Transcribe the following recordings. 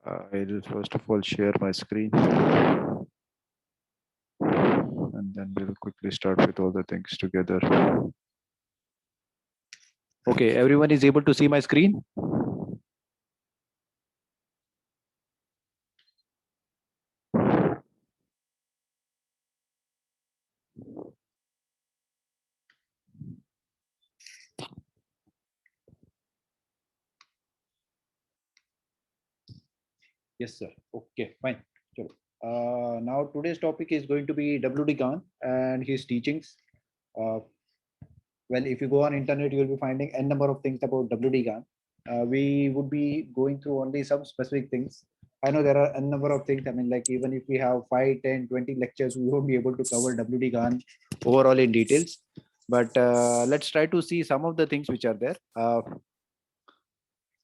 I'll first of all share my screen and then we'll quickly start with all the things together. Okay, everyone is able to see my screen? Yes, sir. Okay, fine. Chalo. Now today's topic is going to be WD GANN and his teachings. Uh, well, if you go on internet, you will be finding n number of things about WD GANN. We would be going through only some specific things. I know there are a number of things. I mean, like even if we have 5, 10, 20 lectures, we won't be able to cover WD GANN overall in details. But let's try to see some of the things which are there.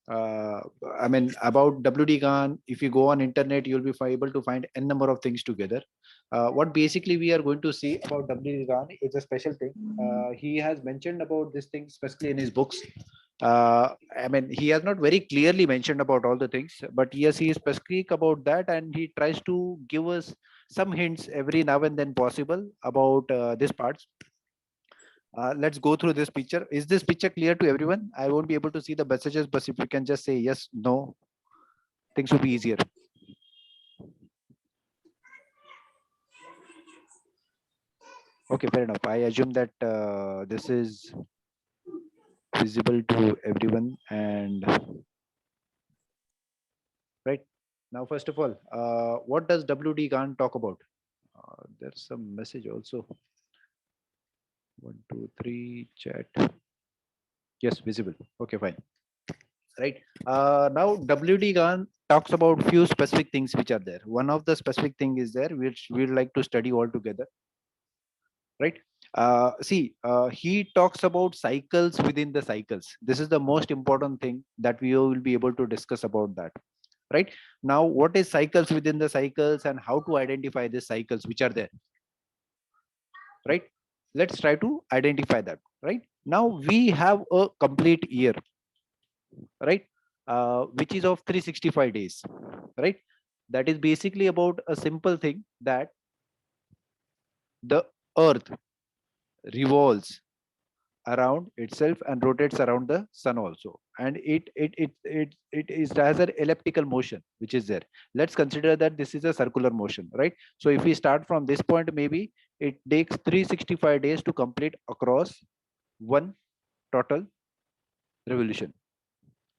uh, I mean, about WD GANN, if you go on internet, you'll be able to find n number of things together. What basically we are going to see about WD GANN is a special thing. He has mentioned about this thing, especially in his books. I mean, he has not very clearly mentioned about all the things, but yes, he is specific about that, and he tries to give us some hints every now and then possible about this parts. Let's go through this picture. Is this picture clear to everyone? I won't be able to see the messages, but if you can just say yes, no, things will be easier. Okay, fair enough. I assume that this is visible to everyone. And right now, first of all, what does WD GANN talk about? There's some message also. 1, 2, 3, chat. Yes, visible. Okay, fine. Right. Now WD GANN talks about few specific things which are there. One of the specific thing is there which we'd like to study all together. Right. He talks about cycles within the cycles. This is the most important thing that we will be able to discuss about that. Right. Now, what is cycles within the cycles and how to identify these cycles which are there? Right. Let's try to identify that. Right. Now we have a complete year, right, which is of 365 days, right? That is basically about a simple thing that the earth revolves around itself and rotates around the sun also, and it is as an elliptical motion which is there. Let's consider that this is a circular motion, right? So if we start from this point, maybe it takes 365 days to complete across one total revolution,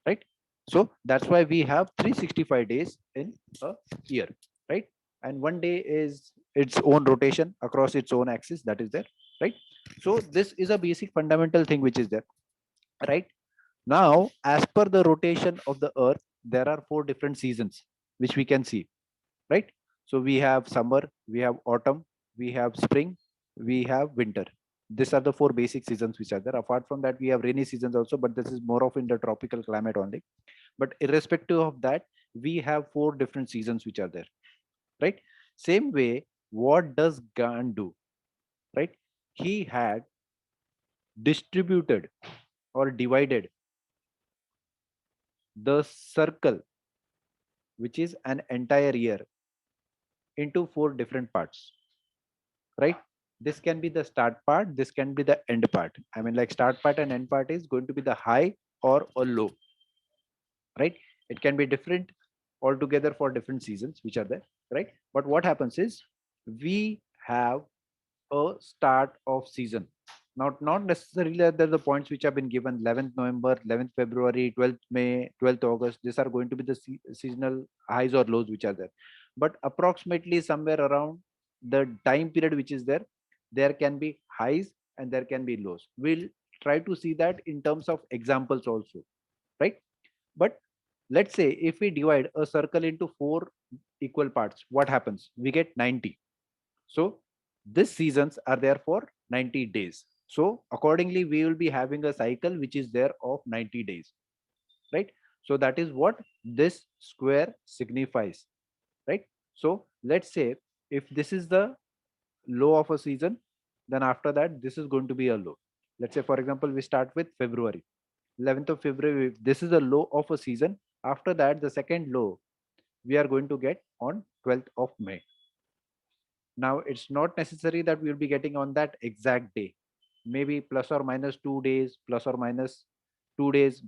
right? So that's why we have 365 days in a year, right? And one day is its own rotation across its own axis, that is there, right? So this is a basic fundamental thing which is there, right? Now, as per the rotation of the earth, there are 4 different seasons which we can see, right? So we have summer, we have autumn, we have spring, we have winter. These are the 4 basic seasons which are there. Apart from that, we have rainy seasons also, but this is more of in the tropical climate only. But irrespective of that, we have 4 different seasons which are there, right? Same way, what does GANN do, right? He had distributed or divided the circle, which is an entire year, into 4 different parts, right? This can be the start part, this can be the end part. I mean, like start part and end part is going to be the high or a low, right? It can be different altogether for different seasons which are there, right? But what happens is we have a start of season. Not necessarily that the points which have been given 11th November, 11th February, 12th May, 12th August, these are going to be the seasonal highs or lows which are there. But approximately somewhere around the time period which is there, there can be highs and there can be lows. We'll try to see that in terms of examples also, right? But let's say if we divide a circle into 4 equal parts, what happens? We get 90. So these seasons are there for 90 days. So accordingly, we will be having a cycle which is there of 90 days, right? So that is what this square signifies, right? So let's say if this is the low of a season, then after that, this is going to be a low. Let's say, for example, we start with February, 11th of February. This is the low of a season. After that, the second low we are going to get on 12th of May. Now, it's not necessary that we will be getting on that exact day. Maybe plus or minus 2 days, plus or minus 2 days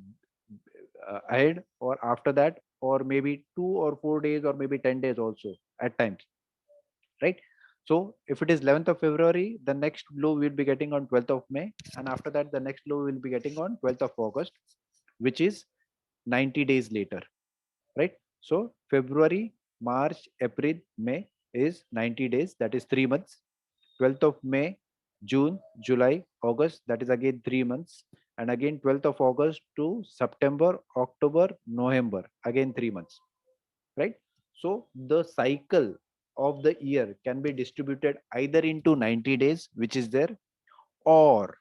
ahead or after that, or maybe 2 or 4 days, or maybe 10 days also at times, right? So if it is 11th of February, the next low we'll be getting on 12th of May, and after that, the next low we'll be getting on 12th of August, which is 90 days later, right? So February, March, April, May is 90 days, that is 3 months. 12th of May, June, July, August, that is again 3 months. And again 12th of August to September, October, November, again 3 months, right? So the cycle of the year can be distributed either into 90 days, which is there, or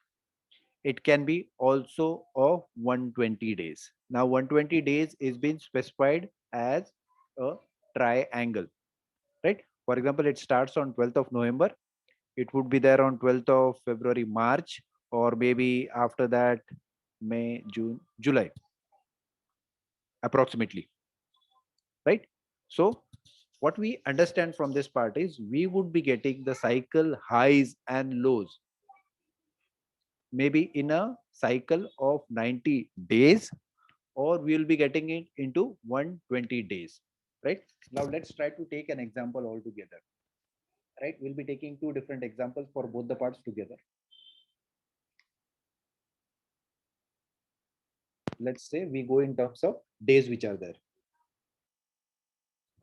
it can be also of 120 days. Now 120 days is being specified as a triangle, right? For example, it starts on 12th of November, it would be there on 12th of February, March, or maybe after that May, June, July, approximately, right? So what we understand from this part is we would be getting the cycle highs and lows maybe in a cycle of 90 days, or we will be getting it into 120 days, right? Now let's try to take an example altogether, right? We'll be taking two different examples for both the parts together. Let's say we go in terms of days which are there.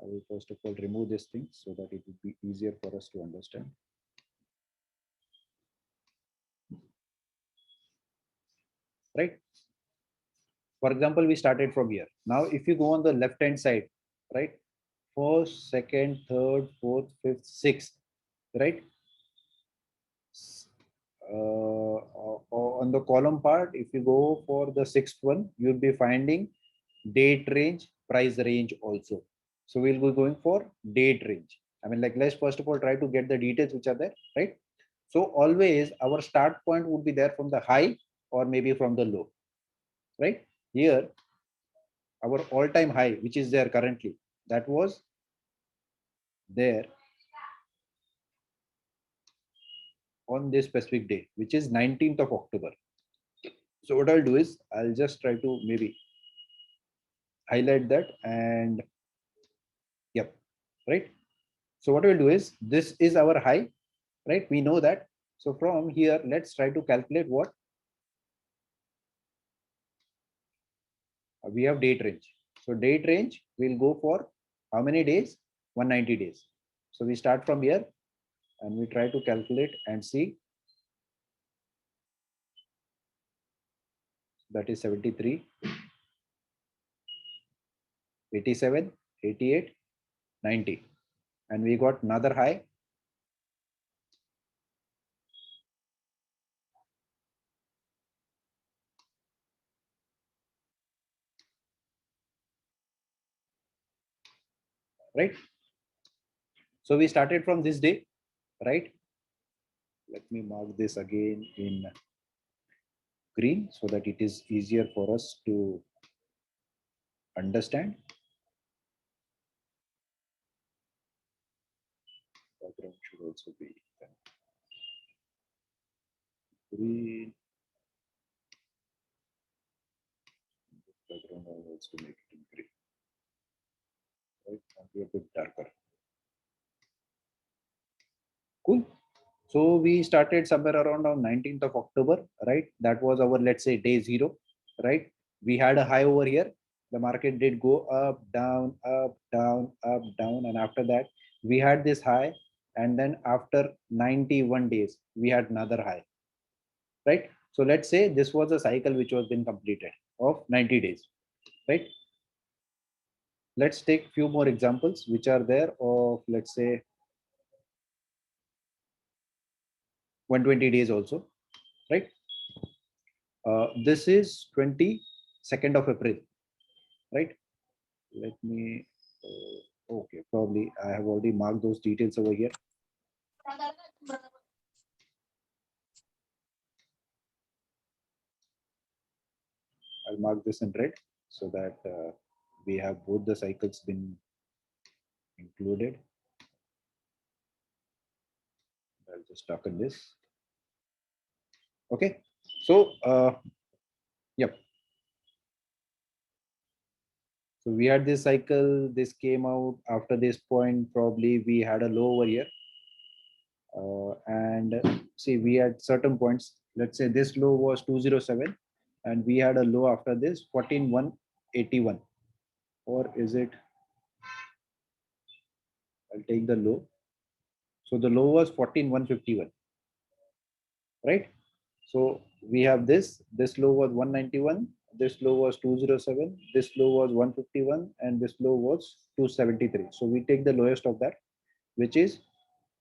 I will first of all remove this thing so that it would be easier for us to understand. Right? For example, we started from here. Now, if you go on the left hand side, right? First, second, third, fourth, fifth, sixth, right? On the column part, if you go for the sixth one, you'll be finding date range, price range also. So we'll be going for date range. I mean, like, let's first of all try to get the details which are there, right? So always our start point would be there from the high or maybe from the low, right? Here, our all-time high, which is there currently, that was there on this specific day, which is 19th of October. So what I'll do is I'll just try to maybe highlight that, and yep, right? So what we'll do is this is our high, right? We know that. So from here, let's try to calculate what we have date range. So date range will go for how many days? 190 days. So we start from here and we try to calculate and see. That is 73, 87, 88, 90. And we got another high. Right? So we started from this day, right? Let me mark this again in green so that it is easier for us to understand. Background should also be green. Background I'll also make it in green. Right? And be a bit darker. Cool. So we started somewhere around on 19th of October, right? That was our, let's say, day zero, right? We had a high over here. The market did go up, down, up, down, up, down. And after that, we had this high. And then after 91 days, we had another high, right? So let's say this was a cycle which was been completed of 90 days, right? Let's take few more examples which are there of, let's say, 120 days also, right? This is 22nd of April, right? Let me, okay, probably I have already marked those details over here. I'll mark this in red so that we have both the cycles been included. I'll just darken this. Okay. So, yep. So we had this cycle. This came out after this point. Probably we had a low over here. And see, we had certain points. Let's say this low was 207, and we had a low after this 14181. Or is it? I'll take the low. So the low was 14151, right? So we have this. This low was 191. This low was 207. This low was 151, and this low was 273. So we take the lowest of that, which is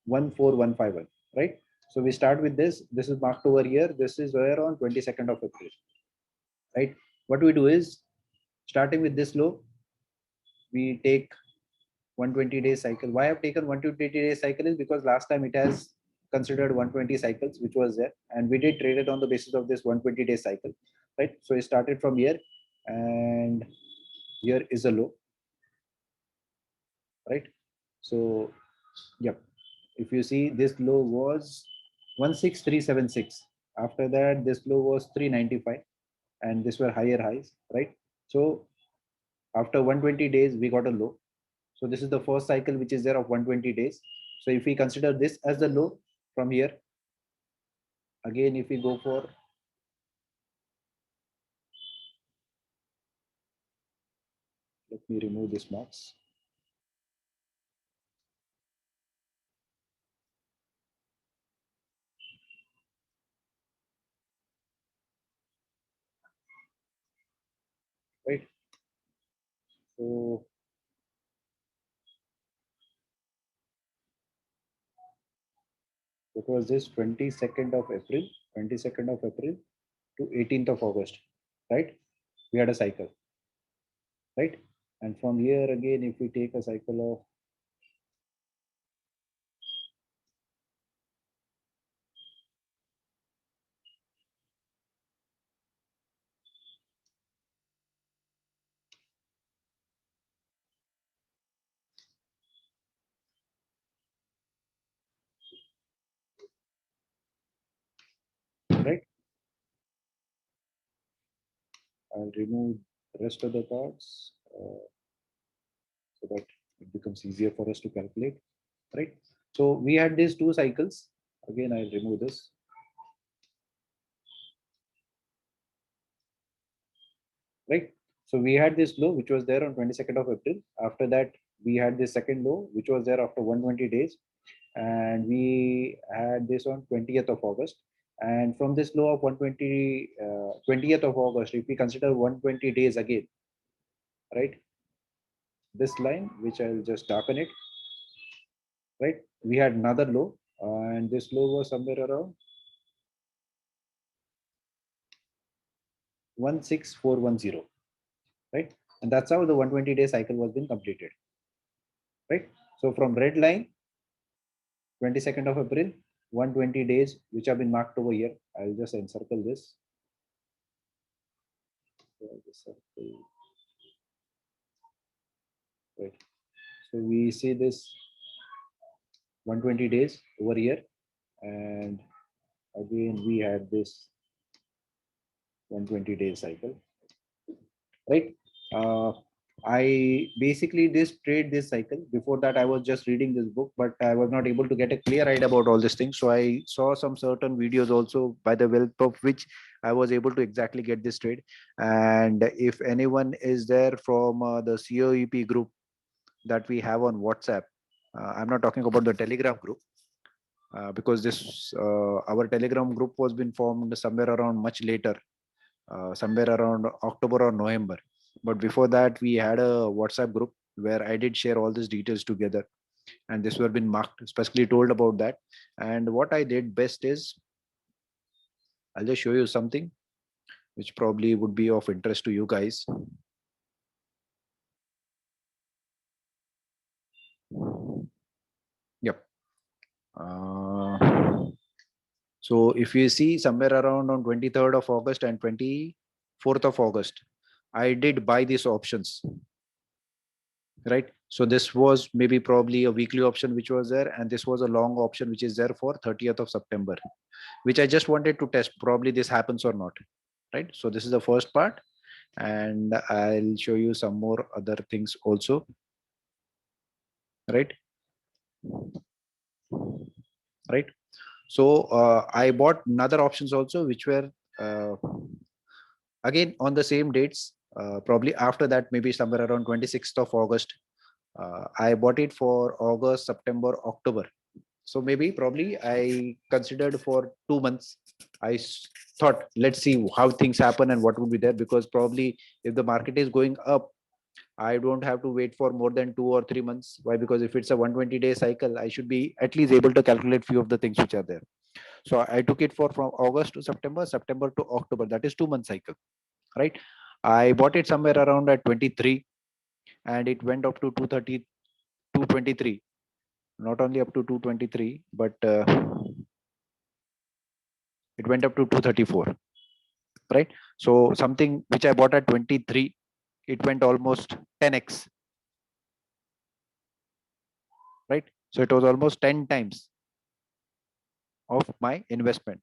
14151, right? So we start with this. This is marked over here. This is where on 22nd of April, right? What we do is, starting with this low, we take 120-day cycle. Why I've taken 120-day cycle is because last time it has considered 120 cycles, which was there, and we did trade it on the basis of this 120-day cycle, right? So it started from here, and here is a low, right? So, yep. If you see, this low was 16376. After that, this low was 395, and these were higher highs, right? So after 120 days, we got a low. So this is the first cycle which is there of 120 days. So if we consider this as the low from here, again, if we go for, let me remove this marks. Right. So what was this? 22nd of April, 22nd of April to 18th of August, right? We had a cycle, right? And from here again, if we take a cycle of, right? I'll remove the rest of the parts so that it becomes easier for us to calculate, right? So we had these two cycles. Again, I'll remove this. Right. So we had this low, which was there on 22nd of April. After that, we had this second low, which was there after 120 days. And we had this on 20th of August. And from this low of 120, 20th of August, if we consider 120 days again, right? This line, which I'll just darken it, right? We had another low, and this low was somewhere around 16410, right? And that's how the 120-day cycle was being completed, right? So from red line, 22nd of April, 120 days, which have been marked over here. I'll just encircle this. Right. So we see this 120 days over here, and again we had this 120 day cycle, right? I basically this trade this cycle. Before that, I was just reading this book, but I was not able to get a clear idea about all these things. So I saw some certain videos also, by the help of which I was able to exactly get this trade. And if anyone is there from the COEP group that we have on WhatsApp, I'm not talking about the Telegram group, because this our Telegram group was been formed somewhere around much later, somewhere around October or November. But before that, we had a WhatsApp group where I did share all these details together, and this were been marked, especially told about that. And what I did best is, I'll just show you something which probably would be of interest to you guys. Yep. So if you see somewhere around on 23rd of August and 24th of August, I did buy these options, right? So this was maybe probably a weekly option which was there, and this was a long option which is there for 30th of September, which I just wanted to test. Probably this happens or not, right? So this is the first part, and I'll show you some more other things also, right? Right. So I bought another options also, which were uh, again on the same dates. Probably after that, maybe somewhere around 26th of August. I bought it for August, September, October. So maybe probably I considered for 2 months. Thought, let's see how things happen and what would be there, because probably if the market is going up, I don't have to wait for more than 2 or 3 months. Why? Because if it's a 120-day cycle, I should be at least able to calculate few of the things which are there. So I took it for from August to September, September to October. That is 2 month cycle, right? I bought it somewhere around at 23, and it went up to 230, 223. Not only up to 223, but it went up to 234, right? So something which I bought at 23, it went almost 10x, right? So it was almost 10 times of my investment.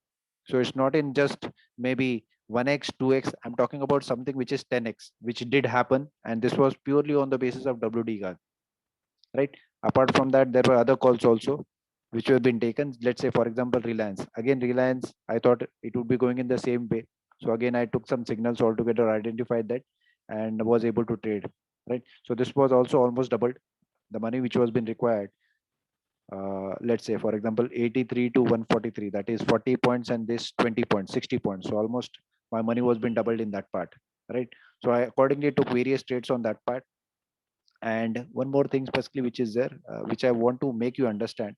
So it's not in just maybe 1x, 2x. I'm talking about something which is 10x, which did happen. And this was purely on the basis of WD guard, right? Apart from that, there were other calls also which have been taken. Let's say, for example, Reliance. Again, Reliance, I thought it would be going in the same way. So again, I took some signals altogether, identified that, and was able to trade, right? So this was also almost doubled the money which was been required. Let's say, for example, 83 to 143, that is 40 points, and this 20 points, 60 points. So almost my money was been doubled in that part, right? So I accordingly took various trades on that part. And one more thing specifically which is there, which I want to make you understand.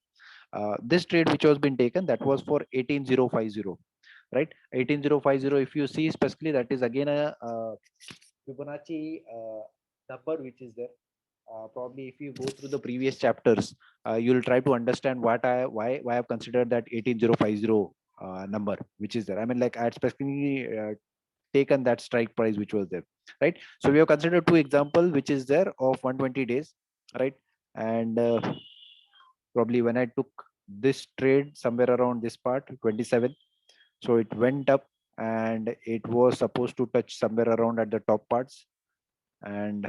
This trade which was been taken, that was for 18050, right? 18050, if you see specifically, that is again a Fibonacci number which is there. Probably if you go through the previous chapters, you'll try to understand why I've considered that 18050 number which is there. I mean, like I had specifically taken that strike price which was there, right? So we have considered two example which is there of 120 days, right? And probably when I took this trade somewhere around this part 27, so it went up, and it was supposed to touch somewhere around at the top parts, and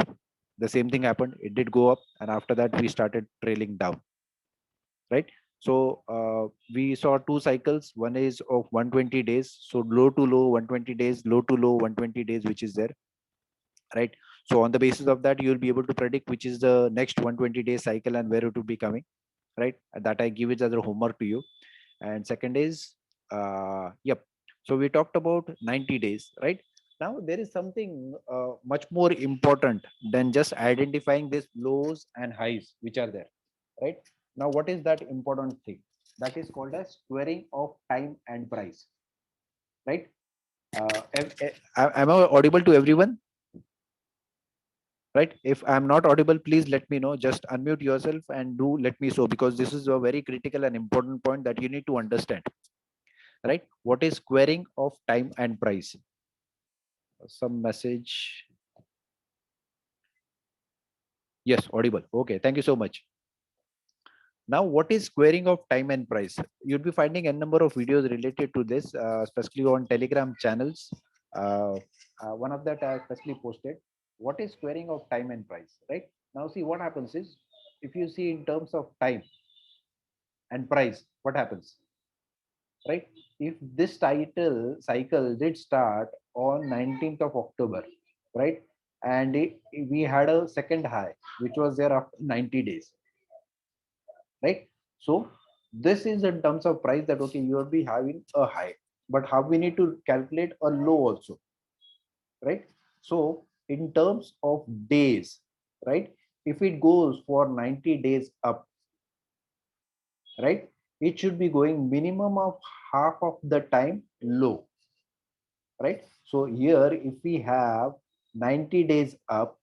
the same thing happened. It did go up, and after that we started trailing down, right? So we saw two cycles. One is of 120 days, so low to low 120 days, low to low 120 days which is there, right? So on the basis of that, you'll be able to predict which is the next 120-day cycle and where it will be coming, right? That I give it as a homework to you. And second is yep, so we talked about 90 days, right? Now there is something much more important than just identifying these lows and highs which are there, right? Now what is that important thing? That is called as squaring of time and price, right? Am I audible to everyone? Right? If I'm not audible, please let me know. Just unmute yourself and do let me so, because this is a very critical and important point that you need to understand, right? What is squaring of time and price? Some message. Yes, audible. Okay, thank you so much. Now, what is squaring of time and price? You'll be finding a number of videos related to this, especially on Telegram channels. Uh, One of that I especially posted. What is squaring of time and price, right? Now, see what happens is, if you see in terms of time and price, what happens, right? If this title cycle did start on 19th of October, right? And we had a second high, which was there after 90 days, right? So this is in terms of price that, okay, you will be having a high, but how we need to calculate a low also, right? So in terms of days, right? If it goes for 90 days up, right? It should be going minimum of half of the time low, right? So here, if we have 90 days up,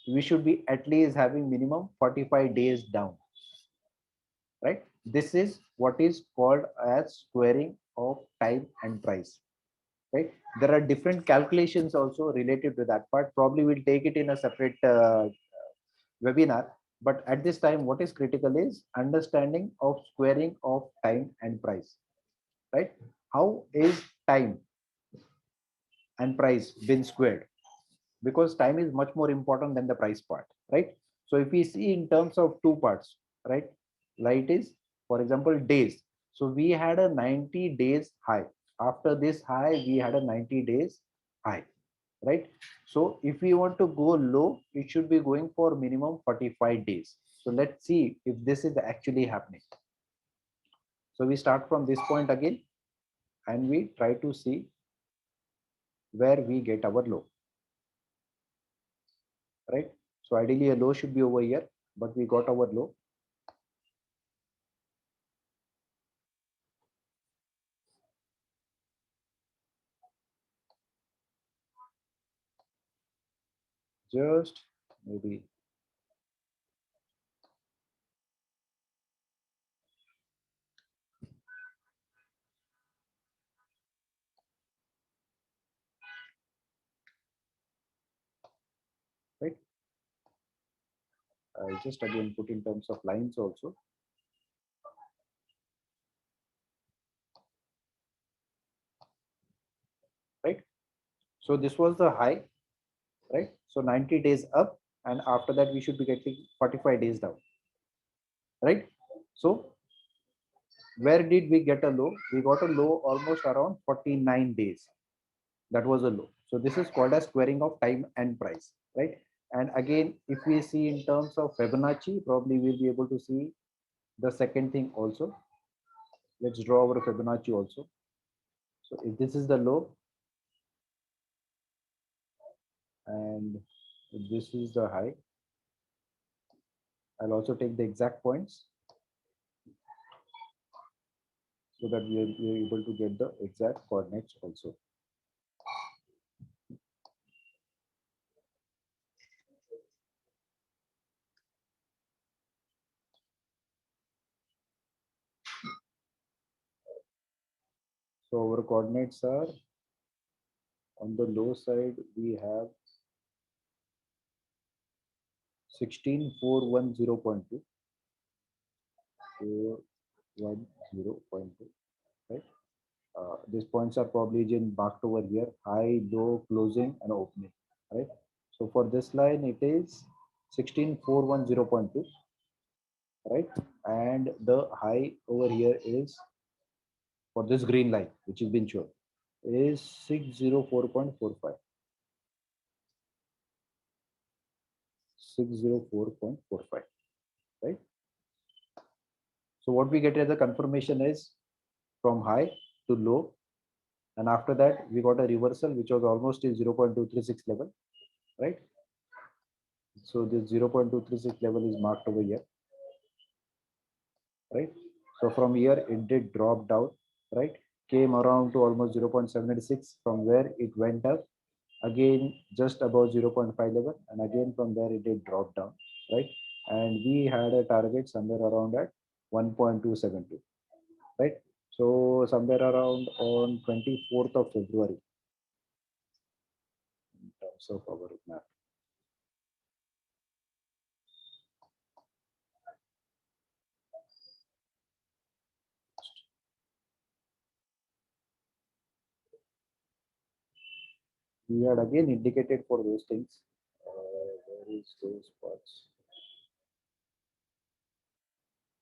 we should be at least having minimum 45 days down, right? This is what is called as squaring of time and price, right? There are different calculations also related to that part. Probably we'll take it in a separate webinar. But at this time, what is critical is understanding of squaring of time and price, right? How is time and price been squared? Because time is much more important than the price part, right? So if we see in terms of two parts, right, light is, for example, days. So we had a 90 days high. After this high, we had a 90 days high, right? So if we want to go low, it should be going for minimum 45 days. So let's see if this is actually happening. So we start from this point again and we try to see where we get our low, right? So ideally a low should be over here, but we got our low. Just maybe, right? I just again put in terms of lines also, right? So this was the high, right? So 90 days up, and after that we should be getting 45 days down, right? So where did we get a low? We got a low almost around 49 days. That was a low. So this is called as squaring of time and price, right? And again, if we see in terms of Fibonacci, probably we'll be able to see the second thing also. Let's draw our Fibonacci also. So if this is the low and if this is the high, I'll also take the exact points so that we are able to get the exact coordinates also. So our coordinates are on the low side, we have 16410.2, 410.2, right? These points are probably in marked over here: high, low, closing, and opening, right? So for this line, it is 16410.2, right? And the high over here is, for this green line, which has been shown, is 604.45. 604.45, right? So what we get as a confirmation is from high to low, and after that we got a reversal which was almost in 0.236 level, right? So this 0.236 level is marked over here, right? So from here it did drop down, right? Came around to almost 0.786, from where it went up again just about 0.5 level, and again from there it did drop down, right? And we had a target somewhere around at 1.272, right? So somewhere around on 24th of February in terms of our map. We had again indicated for those things. Where is those spots?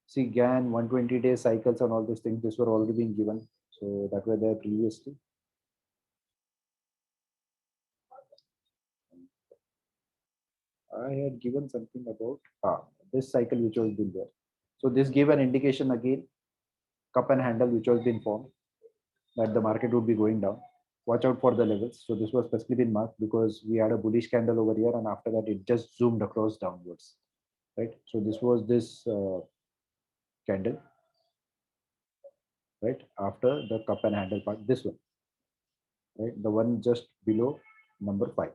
See, GAN 120-day cycles and all these things, these were already being given. So that were there previously. I had given something about this cycle which was been there. So this gave an indication again, cup and handle which was been formed, that the market would be going down. Watch out for the levels. So this was specifically been marked because we had a bullish candle over here, and after that it just zoomed across downwards, right? So this was this candle, right? After the cup and handle part, this one, right? The one just below number 5,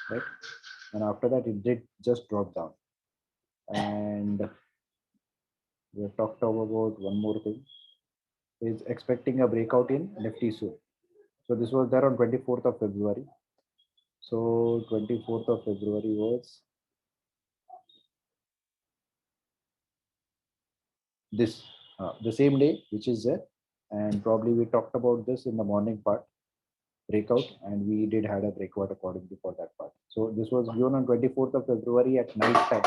right? And after that it did just drop down, and we have talked about one more thing, is expecting a breakout in Nifty soon. So this was there on 24th of February. So 24th of February was this the same day, which is there, and probably we talked about this in the morning part breakout, and we did had a breakout accordingly for that part. So this was given on 24th of February at night time,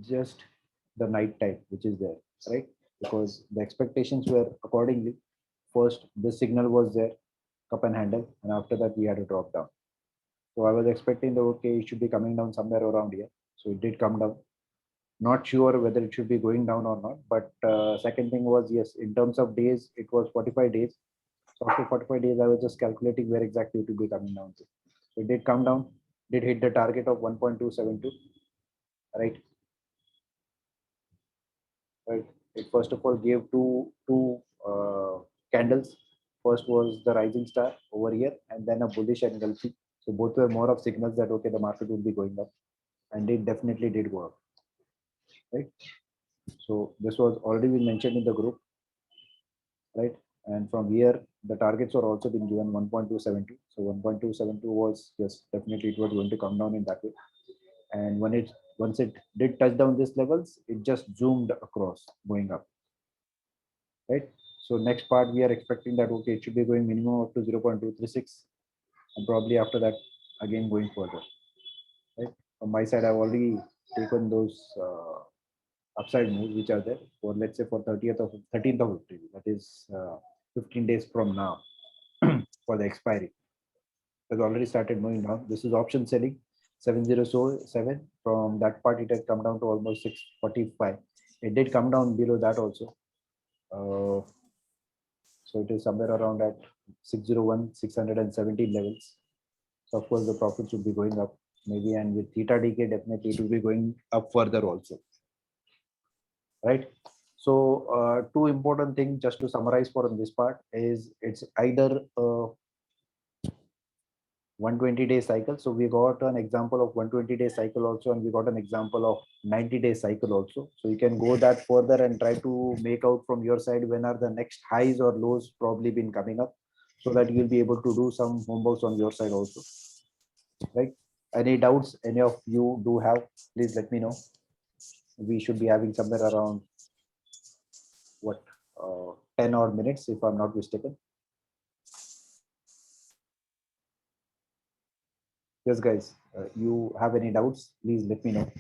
just the night time, which is there, right? Because the expectations were accordingly. First, this signal was there, cup and handle, and after that we had a drop down. So I was expecting that okay, it should be coming down somewhere around here. So it did come down. Not sure whether it should be going down or not. But second thing was yes, in terms of days, it was 45 days. So after 45 days, I was just calculating where exactly it would be coming down to. So it did come down, did hit the target of 1.272, right? Right. It first of all gave two candles. First was the rising star over here, and then a bullish engulfing. So both were more of signals that okay, the market will be going up, and it definitely did go up, right? So this was already been mentioned in the group, right? And from here, the targets were also been given 1.272. So 1.272 was yes, definitely it was going to come down in that way. And once it did touch down these levels, it just zoomed across, going up, right? So next part we are expecting that okay, it should be going minimum up to 0.236, and probably after that again going further, right? From my side, I've already taken those upside moves which are there for let's say for 13th of April, that is 15 days from now for the expiry. Has already started moving down. This is option selling 7007. From that part, it had come down to almost 645. It did come down below that also. Uh, so it is somewhere around at 601, 617 levels. So of course the profits would be going up maybe, and with theta decay definitely it will be going up further also, right? So two important things just to summarize for this part is it's either 120-day cycle. So we got an example of 120-day cycle also, and we got an example of 90-day cycle also. So you can go that further and try to make out from your side when are the next highs or lows probably been coming up, so that you'll be able to do some homeworks on your side also, right? Any doubts any of you do have, please let me know. We should be having somewhere around what 10 odd minutes if I'm not mistaken. Yes guys, you have any doubts, please let me know.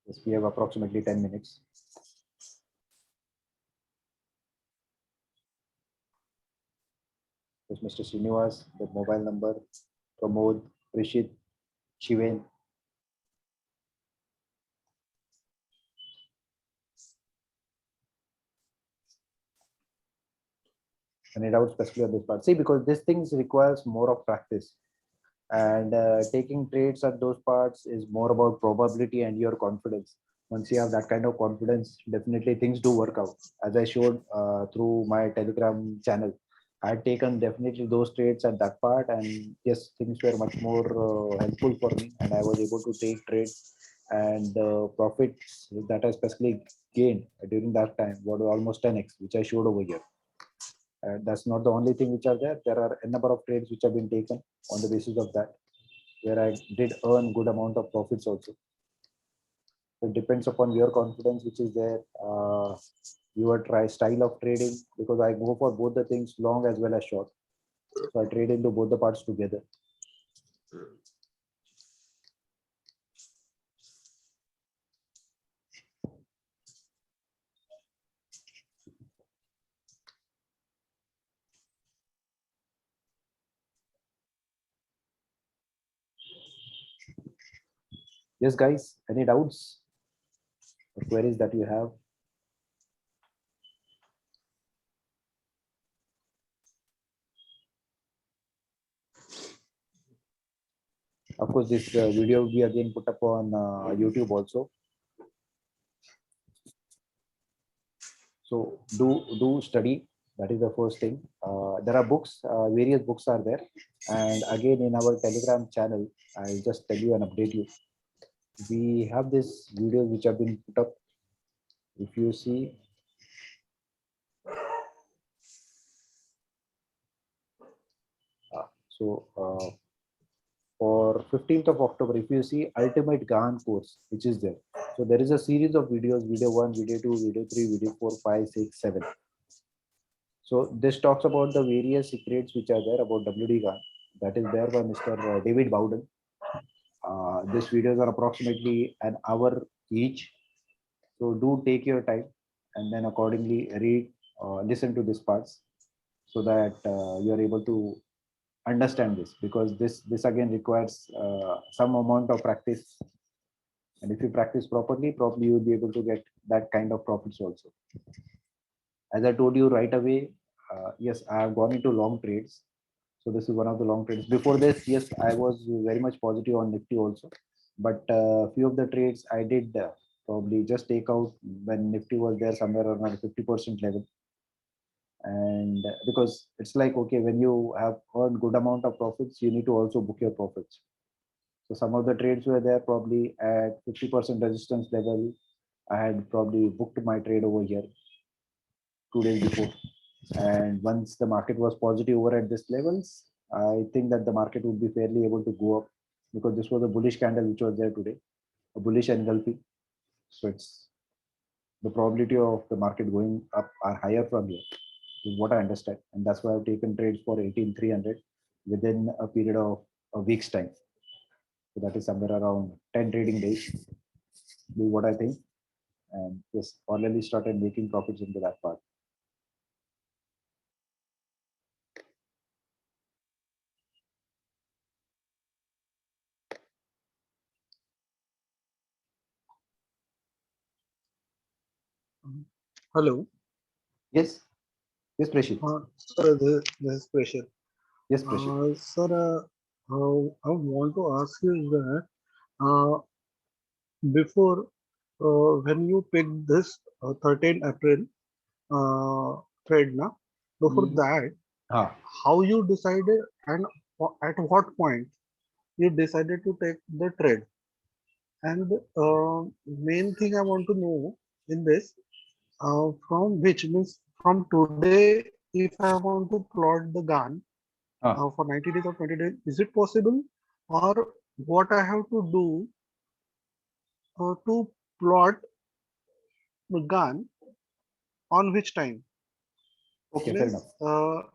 Yes, we have approximately 10 minutes. Yes, Mr. Srinivas, the mobile number, Pramod, Rishit, Shiven. Any doubts especially on this part? See, because this things requires more of practice, and taking trades at those parts is more about probability and your confidence. Once you have that kind of confidence, definitely things do work out. As I showed through my Telegram channel, I had taken definitely those trades at that part, and yes, things were much more helpful for me, and I was able to take trades, and profits that I especially gained during that time were almost 10x, which I showed over here. That's not the only thing which are there. There are a number of trades which have been taken on the basis of that, where I did earn good amount of profits also. So it depends upon your confidence which is there, your try style of trading, because I go for both the things, long as well as short. So I trade into both the parts together. Yes, guys, any doubts or queries that you have? Of course, this video will be again put up on YouTube also. So do study. That is the first thing. There are books, various books are there, and again in our Telegram channel, I'll just tell you and update you. We have this videos which have been put up. If you see, so for 15th of October, if you see Ultimate GANN course, which is there. So there is a series of videos, video 1, video 2, video 3, video 4, 5, 6, 7. So this talks about the various secrets which are there about WD GANN. That is there by Mr. David Bowden. These videos are approximately an hour each. So do take your time and then accordingly read, listen to these parts so that you are able to understand this, because this again requires some amount of practice, and if you practice properly, probably you will be able to get that kind of profits also. As I told you right away, yes, I have gone into long trades. So this is one of the long trades. Before this, yes, I was very much positive on Nifty also, but few of the trades I did probably just take out when Nifty was there somewhere around 50% level. And because it's like, okay, when you have earned good amount of profits, you need to also book your profits. So some of the trades were there probably at 50% resistance level. I had probably booked my trade over here 2 days before. And once the market was positive over at this levels, I think that the market would be fairly able to go up, because this was a bullish candle which was there today, a bullish engulfing. So it's the probability of the market going up are higher from here, is what I understand. And that's why I've taken trades for 18,300 within a period of a week's time. So that is somewhere around 10 trading days, is what I think. And yes, already started making profits into that part. Hello. Yes, yes, Prashit. Sir, this is question. Yes, Prashit. Sir, I want to ask you that uh, before when you picked this 13 April trade, na, before Mm, that, ah, how you decided and at what point you decided to take the trade? And main thing I want to know in this, from which means from today, if I want to plot the GAN for 90 days ah, or 20 days, is it possible? Or what I have to do to plot the GAN on which time? okay, fair Means, enough.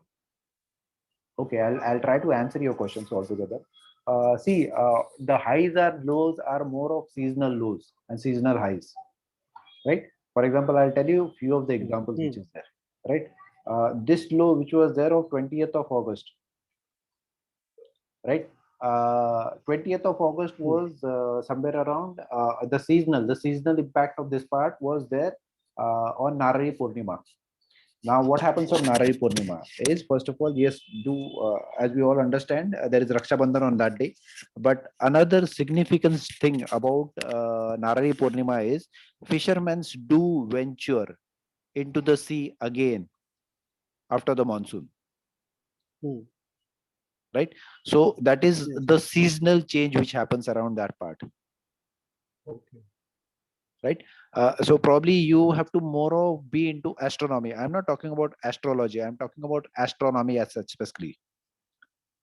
Okay, I'll try to answer your questions altogether. See, the highs are lows are more of seasonal lows and seasonal highs, right? For example, I'll tell you a few of the examples which is there, right? This low which was there of 20th of August, right? 20th of August hmm, was somewhere around the seasonal impact of this part was there on Narari Purnima. Now, what happens on Narari Purnima is, first of all, yes, as we all understand, there is Raksha Bandhan on that day. But another significant thing about Narari Purnima is fishermen do venture into the sea again after the monsoon, hmm, right? So that is yes, the seasonal change which happens around that part, okay, right? So probably you have to more of be into astronomy. I'm not talking about astrology. I'm talking about astronomy as such specifically,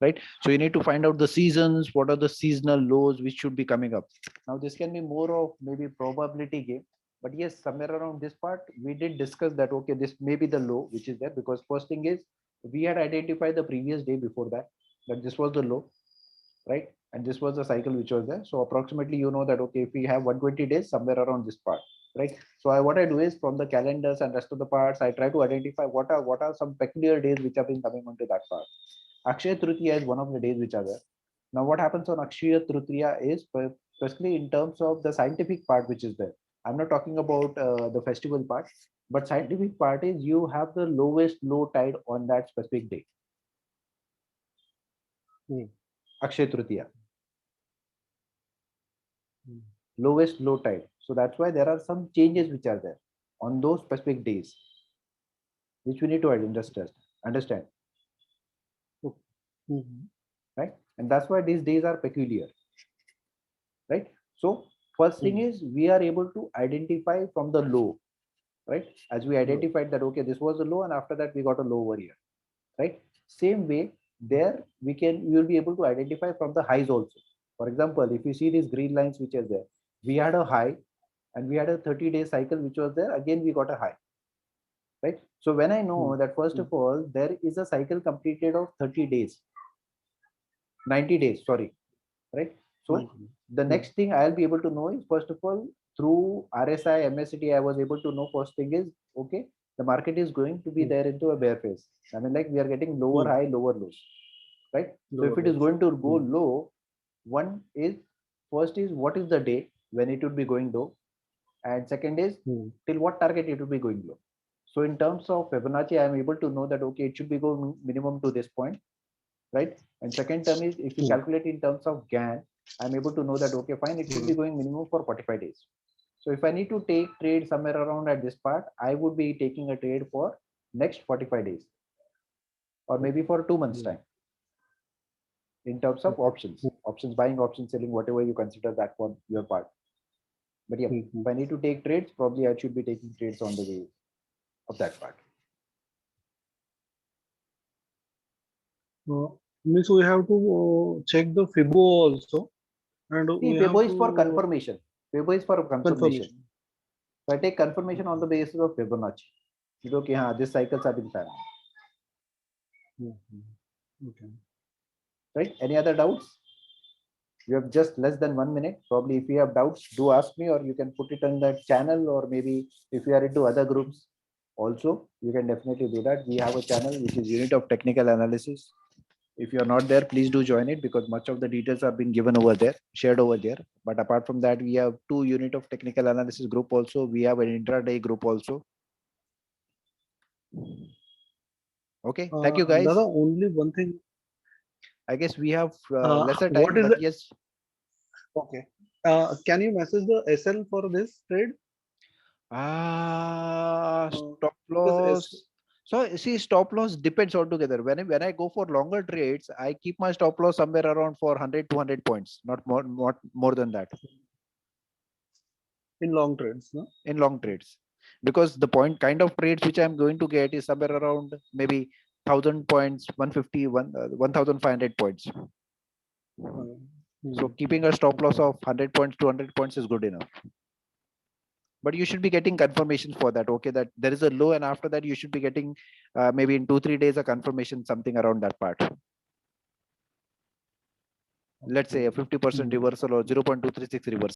right? So you need to find out the seasons, what are the seasonal lows which should be coming up. Now this can be more of maybe probability game, but yes, somewhere around this part we did discuss that, okay, this may be the low which is there, because first thing is we had identified the previous day before that this was the low, right? And this was the cycle which was there. So approximately you know that, okay, if we have 120 days somewhere around this part, right? So what I do is from the calendars and rest of the parts, I try to identify what are some peculiar days which have been coming onto that part. Akshaya Tritiya is one of the days which are there. Now, what happens on Akshaya Tritiya is, especially in terms of the scientific part which is there. I'm not talking about the festival part, but scientific part is you have the lowest low tide on that specific day, hmm, Akshaya Tritiya, hmm, lowest low tide. So that's why there are some changes which are there on those specific days, which we need to understand, okay, hmm, right? And that's why these days are peculiar, right? So first thing hmm, is we are able to identify from the low, right? As we no, identified that, okay, this was a low and after that we got a low over here, right? Same way, there we will be able to identify from the highs also. For example, if you see these green lines which are there, we had a high and we had a 30-day cycle which was there. Again, we got a high, right? So when I know that, first of all, there is a cycle completed of 30 days, 90 days, sorry, right? So the next thing I'll be able to know is, first of all, through RSI, MACD, I was able to know first thing is, okay, the market is going to be there into a bear phase. I mean, like we are getting lower high, lower lows, right? So if it is going to go low, one is, first is what is the day when it would be going low, and second is till what target it will be going low. So in terms of Fibonacci, I am able to know that, okay, it should be going minimum to this point, right? And second term is, if you calculate in terms of GAN, I'm able to know that, okay, fine, it should be going minimum for 45 days. So if I need to take trade somewhere around at this part, I would be taking a trade for next 45 days or maybe for 2 months time in terms of options buying, options selling, whatever you consider that for your part. But yeah, if I need to take trades, probably I should be taking trades on the way of that part. Means we have to check the Fibo also, and See, we have Fibbo is for to confirmation. Fibbo is for confirmation. confirmation. So I take confirmation on the basis of Fibonacci. You know, okay, this cycles have been planned. Okay. Right? Any other doubts? You have just less than 1 minute. Probably if you have doubts, do ask me, or you can put it on that channel, or maybe if you are into other groups also, you can definitely do that. We have a channel which is Unit of Technical Analysis. If you are not there, please do join it, because much of the details have been given over there, shared over there. But apart from that, we have 2 Unit of Technical Analysis group also. We have an intraday group also. Okay, thank you Dada, guys. only one thing. I guess we have lesser What time, is but the, yes. okay? Can you message the SL for this trade? Stop Because loss. So see, stop loss depends altogether. When I go for longer trades, I keep my stop loss somewhere around for 100, 200 points, not more than that in long trades, no? in long trades, because the point kind of trades which I'm going to get is somewhere around maybe 1,000 points, 150, 1,500 points. So keeping a stop loss of 100 points, 200 points is good enough. But you should be getting confirmations for that, okay, that there is a low, and after that you should be getting maybe in 2-3 days a confirmation, something around that part. Let's say a 50% reversal or 0.236 reversal.